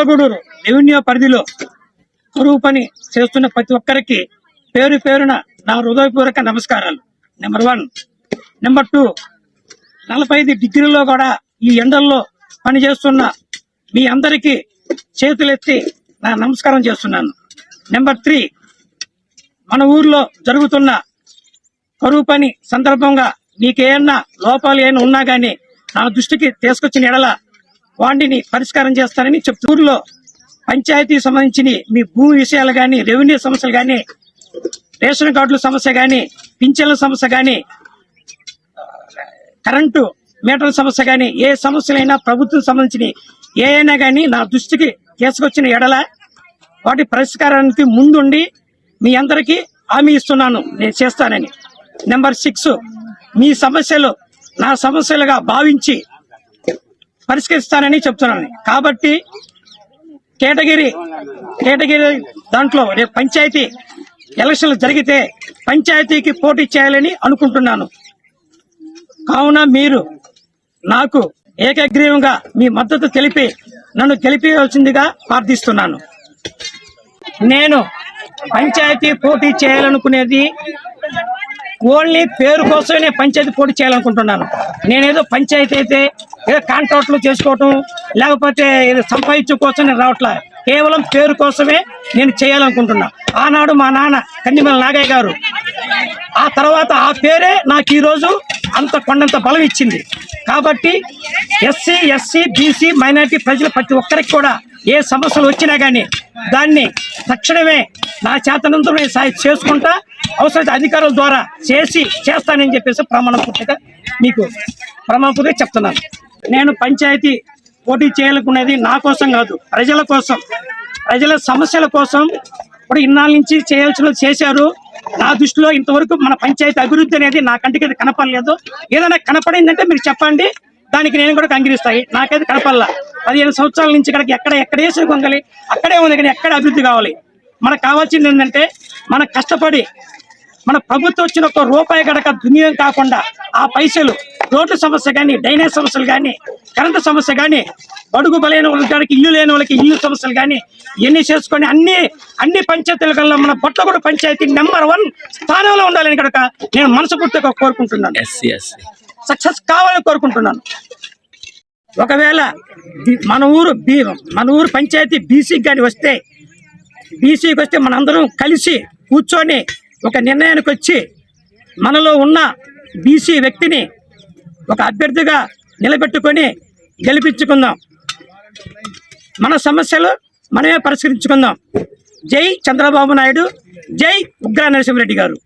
చిలకలగూడూరు revenue పరిధిలో కరువు పని చేస్తున్న ప్రతి ఒక్కరికి పేరు పేరున నా హృదయపూర్వక నమస్కారాలు. నెంబర్ 1. నెంబర్ 2, 45 డిగ్రీలో కూడా ఈ ఎండల్లో పనిచేస్తున్న మీ అందరికీ చేతులెత్తి నా నమస్కారం చేస్తున్నాను. నెంబర్ 3, మన ఊర్లో జరుగుతున్న కరువు పని సందర్భంగా మీకేమన్నా లోపాలు ఏమైనా ఉన్నా గానీ నా దృష్టికి తీసుకొచ్చిన ఎడల వాటిని పరిష్కారం చేస్తానని చెప్తూ, ఊర్లో పంచాయతీ సంబంధించిన మీ భూమి విషయాలు కానీ, రెవెన్యూ సమస్యలు కానీ, రేషన్ కార్డుల సమస్య కానీ, పింఛన్ల సమస్య కానీ, కరెంటు మీటర్ల సమస్య కానీ, ఏ సమస్యలైనా ప్రభుత్వం సంబంధించిన ఏ అయినా కానీ నా దృష్టికి తీసుకొచ్చిన ఎడల వాటి పరిష్కారానికి ముందుండి మీ అందరికీ హామీ ఇస్తున్నాను, నేను చేస్తానని. నెంబర్ 6, మీ సమస్యలు నా సమస్యలుగా భావించి పరిష్కరిస్తానని చెప్తున్నాను. కాబట్టి కేటగిరీ దాంట్లో రేపు పంచాయతీ ఎలక్షన్లు జరిగితే పంచాయతీకి పోటీ చేయాలని అనుకుంటున్నాను. కావున మీరు నాకు ఏకగ్రీవంగా మీ మద్దతు తెలిపి నన్ను గెలిపించవలసిందిగా ప్రార్థిస్తున్నాను. నేను పంచాయతీ పోటీ చేయాలనుకునేది ఓన్లీ పేరు కోసమే పంచాయతీ పోటీ చేయాలనుకుంటున్నాను. నేనేదో పంచాయతీ అయితే ఏదో కాంట్రాక్టులు చేసుకోవటం లేకపోతే ఏదో సంపాదించడం కోసం నేను రావట్లే. కేవలం పేరు కోసమే నేను చేయాలనుకుంటున్నా. ఆనాడు మా నాన్న కందిమల నాగయ్య గారు, ఆ తర్వాత ఆ పేరే నాకు ఈరోజు అంత కొండంత బలం ఇచ్చింది. కాబట్టి ఎస్సీ, ఎస్సీ, బీసీ, మైనారిటీ ప్రజలు ప్రతి ఒక్కరికి కూడా ఏ సమస్యలు వచ్చినా కానీ దాన్ని తక్షణమే నా చేతనంతో నేను చేసుకుంటా, అవసరమైన అధికారుల ద్వారా చేస్తానని చెప్పేసి ప్రమాణపూర్తిగా చెప్తున్నాను. నేను పంచాయతీ పోటీ చేయాలనుకునేది నా కోసం కాదు, ప్రజల కోసం, ప్రజల సమస్యల కోసం. ఇప్పుడు ఇన్నాళ్ళ నుంచి చేయాల్సినది చేశారు. నా దృష్టిలో ఇంతవరకు మన పంచాయతీ అభివృద్ధి అనేది నా కంటికి కనపడలేదు. ఏదైనా కనపడిందంటే మీరు చెప్పండి, దానికి నేను కూడా అంగీకరిస్తాయి. నాకైతే కనపడలా. 15 సంవత్సరాల నుంచి ఎక్కడ వేసిన కొంగలి అక్కడే ఉంది, కానీ ఎక్కడ అభివృద్ధి కావాలి. మనకు కావాల్సింది ఏంటంటే మన కష్టపడి మన ప్రభుత్వం వచ్చిన ఒక రూపాయి గడక దునియం కాకుండా ఆ పైసలు రోడ్ల సమస్య కానీ, డ్రైనేజ్ సమస్యలు కానీ, కరెంటు సమస్య కానీ, బడుగు బలైన వాళ్ళకి ఇల్లు లేని వాళ్ళకి ఇల్లు సమస్యలు కానీ ఇవన్నీ చేసుకొని అన్ని పంచాయతీల కల్లా మన బొట్లగూడ పంచాయతీ నెంబర్ 1 స్థానంలో ఉండాలని కనుక నేను మనస్ఫూర్తిగా కోరుకుంటున్నాను. సక్సెస్ కావాలని కోరుకుంటున్నాను. ఒకవేళ మన ఊరు పంచాయతీ బీసీకి కానీ వస్తే మనందరం కలిసి కూర్చొని ఒక నిర్ణయానికి వచ్చి మనలో ఉన్న బీసీ వ్యక్తిని ఒక అభ్యర్థిగా నిలబెట్టుకొని గెలిపించుకుందాం. మన సమస్యలు మనమే పరిష్కరించుకుందాం. జై చంద్రబాబు నాయుడు, జై ఉగ్ర నరసింహారెడ్డి గారు.